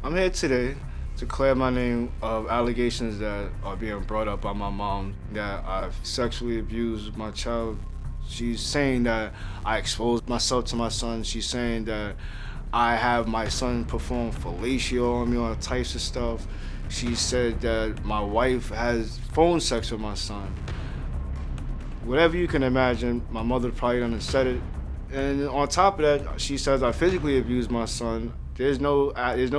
I'm here today to clear my name of allegations that are being brought up by my mom that I've sexually abused my child. She's saying that I exposed myself to my son. She's saying that I have my son perform fellatio on me, all types of stuff. She said that my wife has phone sex with my son. Whatever you can imagine, my mother probably done said it. And on top of that, she says I physically abused my son. There's no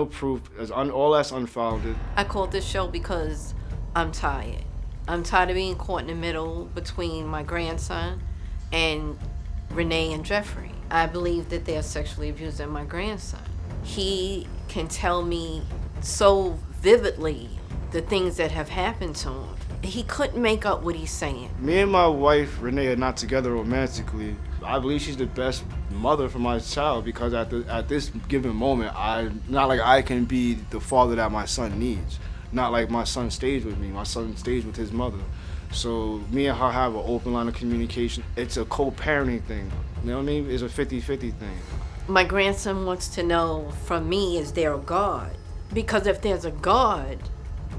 proof. All that's unfounded. I called this show because I'm tired. I'm tired of being caught in the middle between my grandson and Renee and Jeffrey. I believe that they're sexually abusing my grandson. He can tell me so vividly the things that have happened to him. He couldn't make up what he's saying. Me and my wife Renee are not together romantically. I believe she's the best mother for my child because at this given moment, not like I can be the father that my son needs. Not like my son stays with me. My son stays with his mother. So me and her have an open line of communication. It's a co-parenting thing. You know what I mean? It's a 50-50 thing. My grandson wants to know from me, is there a God? Because if there's a God,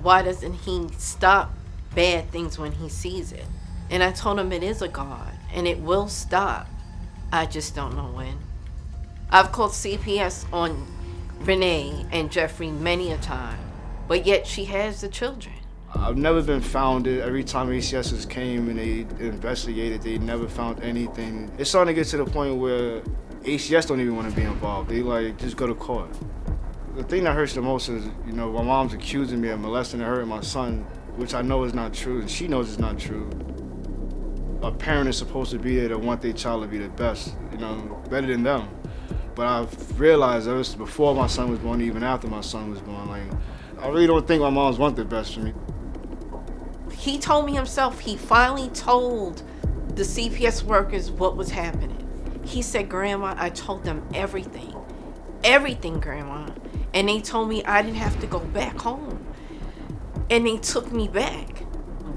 why doesn't he stop bad things when he sees it? And I told him it is a God and it will stop. I just don't know when. I've called CPS on Renee and Jeffrey many a time, but yet she has the children. I've never been founded. Every time ACSs came and they investigated, they never found anything. It's starting to get to the point where ACS don't even want to be involved. They like, just go to court. The thing that hurts the most is, my mom's accusing me of molesting and hurting my son, which I know is not true, and she knows it's not true. A parent is supposed to be there to want their child to be the best, better than them. But I've realized that was before my son was born, even after my son was born. Like, I really don't think my moms want the best for me. He told me himself, he finally told the CPS workers what was happening. He said, Grandma, I told them everything. Everything, Grandma. And they told me I didn't have to go back home. And they took me back.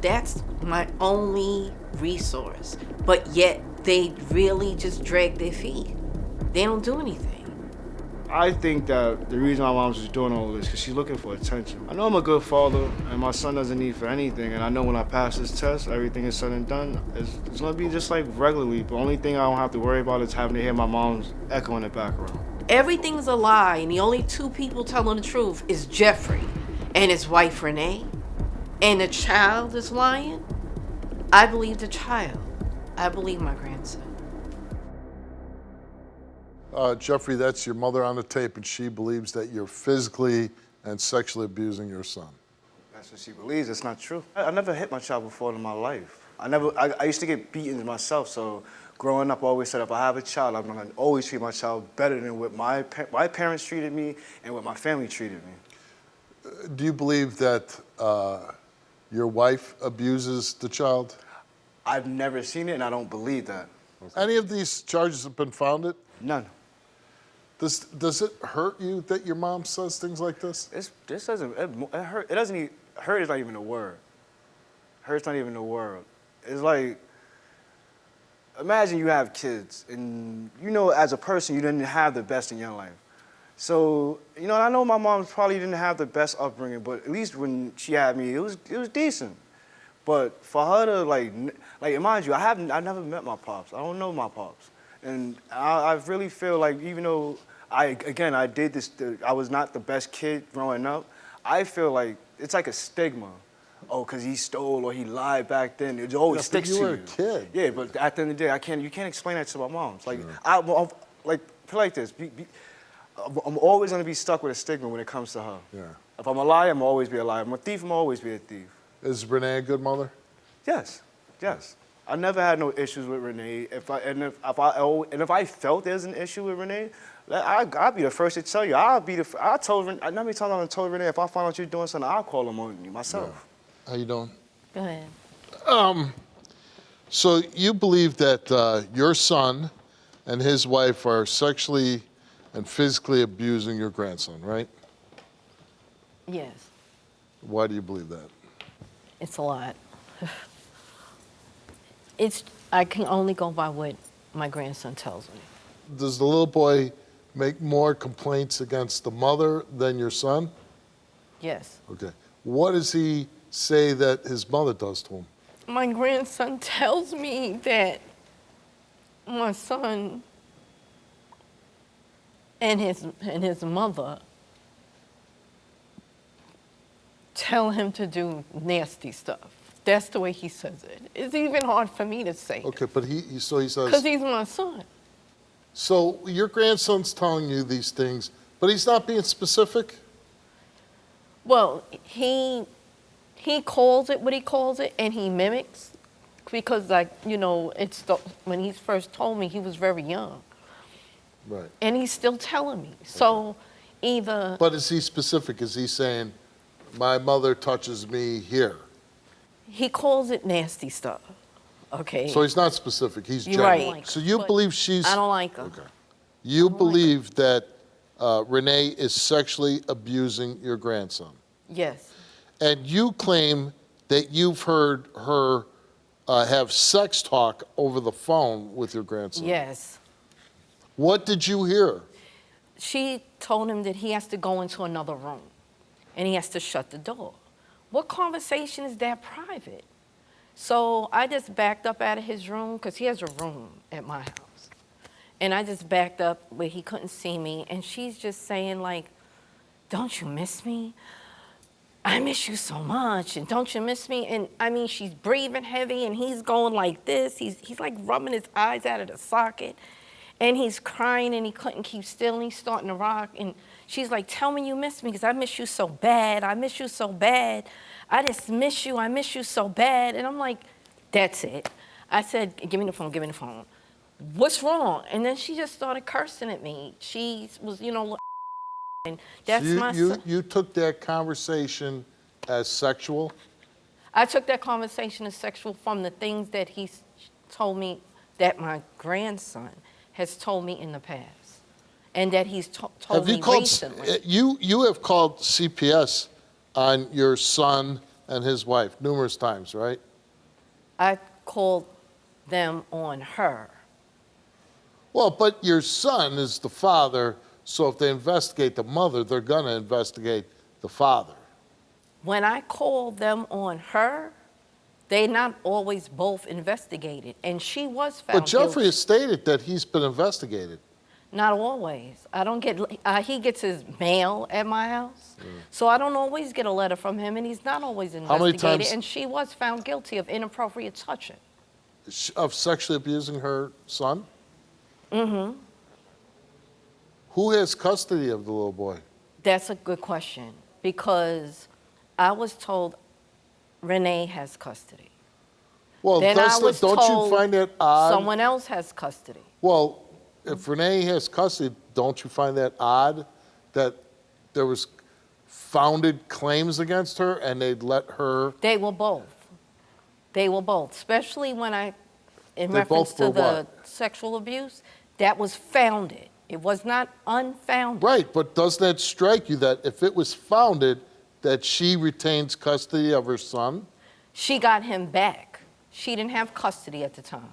That's my only resource. But yet they really just drag their feet. They don't do anything. I think that the reason my mom's just doing all this is because she's looking for attention. I know I'm a good father, and my son doesn't need for anything, and I know when I pass this test, everything is said and done. It's gonna be just like regularly. The only thing I don't have to worry about is having to hear my mom's echo in the background. Everything's a lie, and the only two people telling the truth is Jeffrey and his wife Renee. And the child is lying. I believe the child. I believe my grandson. Jeffrey, that's your mother on the tape, and she believes that you're physically and sexually abusing your son. That's what she believes. It's not true. I never hit my child before in my life. I used to get beaten myself, so growing up, I always said if I have a child, I'm gonna always treat my child better than what my parents treated me and what my family treated me. Do you believe that your wife abuses the child? I've never seen it, and I don't believe that. Okay. Any of these charges have been founded? None. Does it hurt you that your mom says things like this? This doesn't, it hurt. It doesn't even, hurt is not even a word. Hurt's not even a word. It's like, imagine you have kids and as a person, you didn't have the best in your life. So, I know my mom probably didn't have the best upbringing, but at least when she had me, it was decent. But for her to like mind you, I never met my pops. I don't know my pops. And I really feel like even though I did this, I was not the best kid growing up, I feel like it's like a stigma. Oh, because he stole or he lied back then. It always sticks to you. You were a kid. Yeah, but at the end of the day, you can't explain that to my moms. Like, sure. Put it like this. I'm always going to be stuck with a stigma when it comes to her. Yeah. If I'm a liar, I'm always be a liar. If I'm a thief, I'm always be a thief. Is Renee a good mother? Yes. I never had no issues with Renee. If I felt there's an issue with Renee, I'll be the first to tell you. I told Renee, how many times I told Renee, if I find out you're doing something, I'll call them on you myself. Yeah. How you doing? Go ahead. So you believe that your son and his wife are sexually and physically abusing your grandson, right? Yes. Why do you believe that? It's a lot. I can only go by what my grandson tells me. Does the little boy make more complaints against the mother than your son? Yes. Okay. What does he say that his mother does to him? My grandson tells me that my son and his mother tell him to do nasty stuff. That's the way he says it. It's even hard for me to say. Okay, but so he says. Because he's my son. So your grandson's telling you these things, but he's not being specific? Well, he calls it what he calls it, and he mimics, because, like, you know, when he first told me, he was very young. Right. And he's still telling me. So either... But is he specific? Is he saying, my mother touches me here? He calls it nasty stuff, okay? So he's not specific, he's You're general. right. So you believe she's... I don't like her. Okay. You believe that Renee is sexually abusing your grandson? Yes. And you claim that you've heard her have sex talk over the phone with your grandson? Yes. What did you hear? She told him that he has to go into another room, and he has to shut the door. What conversation is that private? So I just backed up out of his room, because he has a room at my house. And I just backed up where he couldn't see me, and she's just saying, like, don't you miss me? I miss you so much, and don't you miss me? And I mean, she's breathing heavy, and he's going like this. He's like rubbing his eyes out of the socket, and he's crying, and he couldn't keep still, and he's starting to rock. And she's like, tell me you miss me, because I miss you so bad. I miss you so bad. I just miss you. I miss you so bad. And I'm like, that's it. I said, give me the phone, give me the phone. What's wrong? And then she just started cursing at me. She was, you know, and that's my son. You took that conversation as sexual? I took that conversation as sexual from the things that he told me, that my grandson has told me in the past, and that he's told me recently. You have called CPS on your son and his wife numerous times, right? I called them on her. Well, but your son is the father, so if they investigate the mother, they're going to investigate the father. When I called them on her, they not always both investigated, and she was found But Jeffrey guilty. has stated that he's been investigated. Not always. I don't get, he gets his mail at my house, so I don't always get a letter from him, and he's not always many investigated, times- and she was found guilty of inappropriate touching. Of sexually abusing her son? Mm-hmm. Who has custody of the little boy? That's a good question, because I was told Renee has custody. Well, Then I was don't told you find that odd? someone else has custody. Well, if Renee has custody, don't you find that odd that there was founded claims against her and they'd let her? They were both. They were both, especially when in They reference both to were the what? sexual abuse, that was founded. It was not unfounded. Right, but doesn't that strike you that if it was founded, that she retains custody of her son? She got him back. She didn't have custody at the time.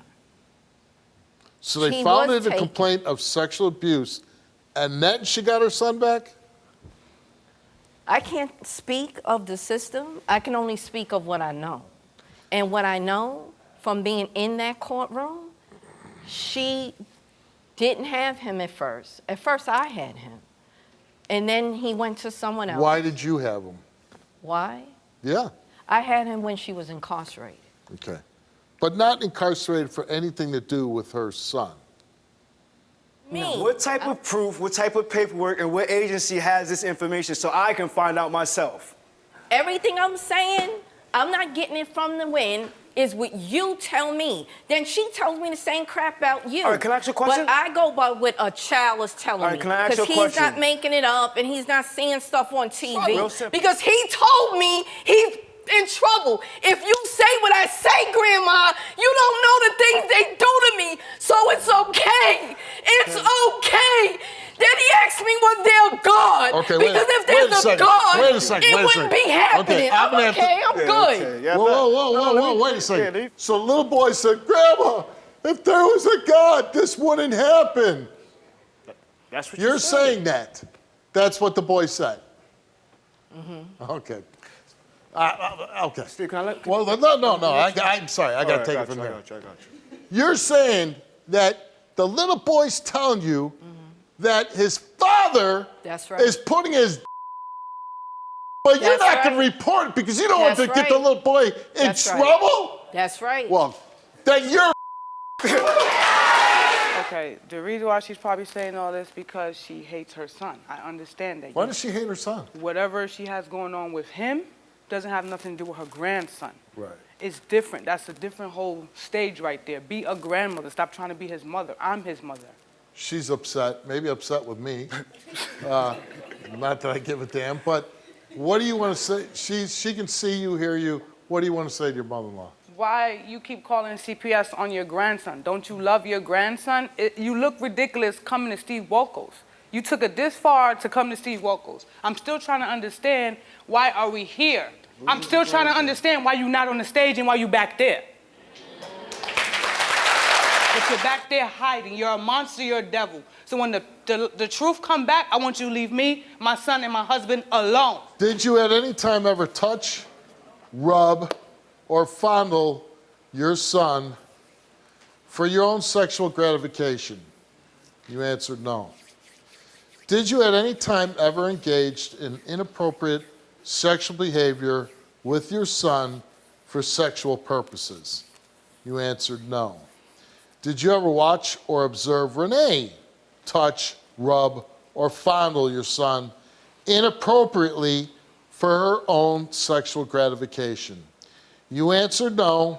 So they He founded was a taken. complaint of sexual abuse, and then she got her son back? I can't speak of the system. I can only speak of what I know. And what I know from being in that courtroom, she didn't have him at first. At first, I had him. And then he went to someone else. Why did you have him? Why? Yeah, I had him when she was incarcerated. okay. But not incarcerated for anything to do with her son. Me? What type of proof, what type of paperwork, and what agency has this information so I can find out myself? Everything I'm saying, I'm not getting it from the wind, is what you tell me. Then she tells me the same crap about you. All right, can I ask you a question? But I go by what a child is telling All right, me. can I ask you a he's question? not making it up, and he's not seeing stuff on TV. Real simple. Because he told me he's in trouble. If you say what I say, Grandma, you don't know the things they do to me, so it's okay. It's okay. Then he asked me was there a God? Okay, because if there's a God, wait a second, it wait a wouldn't second. be happening. Okay, I'm gonna have to- I'm good. Yeah, Whoa, wait a second. So little boy said, Grandma, if there was a God, this wouldn't happen. That's what You're you said. saying that. That's what the boy said. Okay. Okay. Steve, can I let? Well, no. I'm sorry. I got to take it from I there. got you. You're saying that the little boy's telling you that his father That's right. is putting his but you're That's not going right. to report it because you don't want That's to get the right. little boy in That's right. trouble? That's right. Well, then you're Okay, the reason why she's probably saying all this because she hates her son. I understand that. Why does she hate her son? Whatever she has going on with him doesn't have nothing to do with her grandson. Right. It's different. That's a different whole stage right there. Be a grandmother. Stop trying to be his mother. I'm his mother. She's upset, maybe upset with me. Not that I give a damn, but what do you want to say? She can see you, hear you. What do you want to say to your mother-in-law? Why you keep calling CPS on your grandson? Don't you love your grandson? You look ridiculous coming to Steve Wilkos. You took it this far to come to Steve Wilkos. I'm still trying to understand why are we here? I'm still trying to understand why you're not on the stage and why you back there. But you're back there hiding. You're a monster, you're a devil. So when the truth come back, I want you to leave me, my son, and my husband alone. Did you at any time ever touch, rub, or fondle your son for your own sexual gratification? You answered no. Did you at any time ever engaged in inappropriate sexual behavior with your son for sexual purposes? You answered no. Did you ever watch or observe Renee touch, rub, or fondle your son inappropriately for her own sexual gratification? You answered no.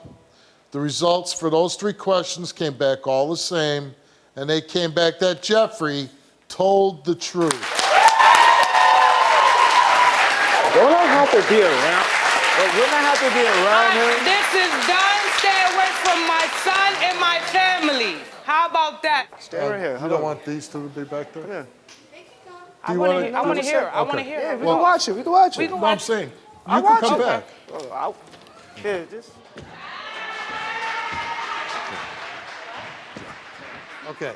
The results for those 3 questions came back all the same, and they came back that Jeffrey told the truth. Don't I have to be around? Wouldn't I have to be around him? This is done. Stay away from my son and my family. How about that? Stay right here. You don't want these two to be back there? Yeah. I you want wanna- to hear. I want to Okay. hear. Yeah, we Well, can watch it. We can watch it. we can No, I'm watch. saying, I'll you can watch come it. back. Here, just. Okay.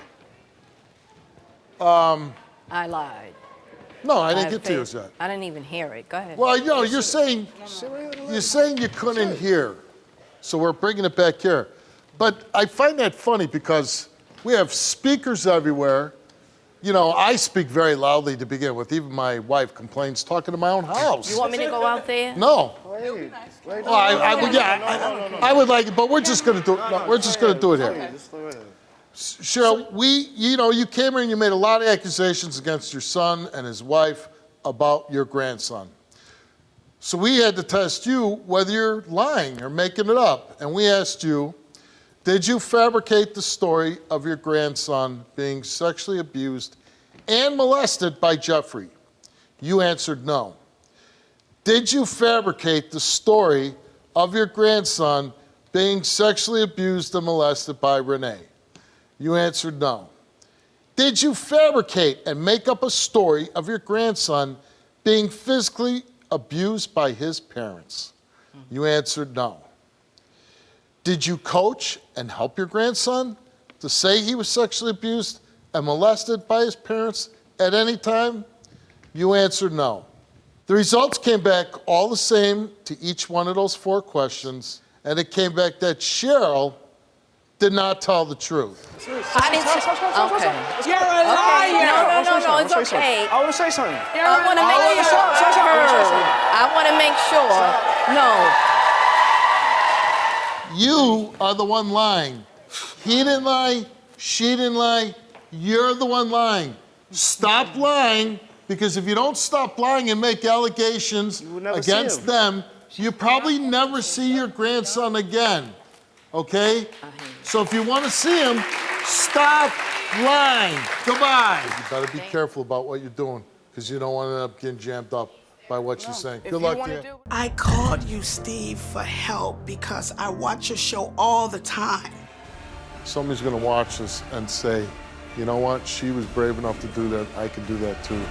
I lied. No, I didn't have get to faith. yours yet. I didn't even hear it. Go ahead. Well, you're saying you couldn't hear, so we're bringing it back here. But I find that funny because we have speakers everywhere. You know, I speak very loudly to begin with. Even my wife complains talking to my own house. You want me to go out there? No. Wait, Well, I would like it, but we're just gonna do it. No, we're just gonna do it here. Just stay right here. Cheryl, you came here and you made a lot of accusations against your son and his wife about your grandson. So we had to test you whether you're lying or making it up. And we asked you, did you fabricate the story of your grandson being sexually abused and molested by Jeffrey? You answered no. Did you fabricate the story of your grandson being sexually abused and molested by Renee? You answered no. Did you fabricate and make up a story of your grandson being physically abused by his parents? You answered no. Did you coach and help your grandson to say he was sexually abused and molested by his parents at any time? You answered no. The results came back all the same to each one of those 4 questions, and it came back that Cheryl did not tell the truth. I didn't. Okay. You're a liar. No, it's okay. I want to say something. I want to make sure. I want to make sure. No. You are the one lying. He didn't lie, she didn't lie, you're the one lying. Stop lying, because if you don't stop lying and make allegations will never see against him. them, you probably never see your grandson again, okay? So if you want to see him, stop lying. Goodbye. You better be careful about what you're doing, because you don't want to end up getting jammed up by what you're saying. If Good you luck wanna to you. do- I called you, Steve, for help because I watch your show all the time. Somebody's going to watch this and say, you know what, she was brave enough to do that, I can do that too.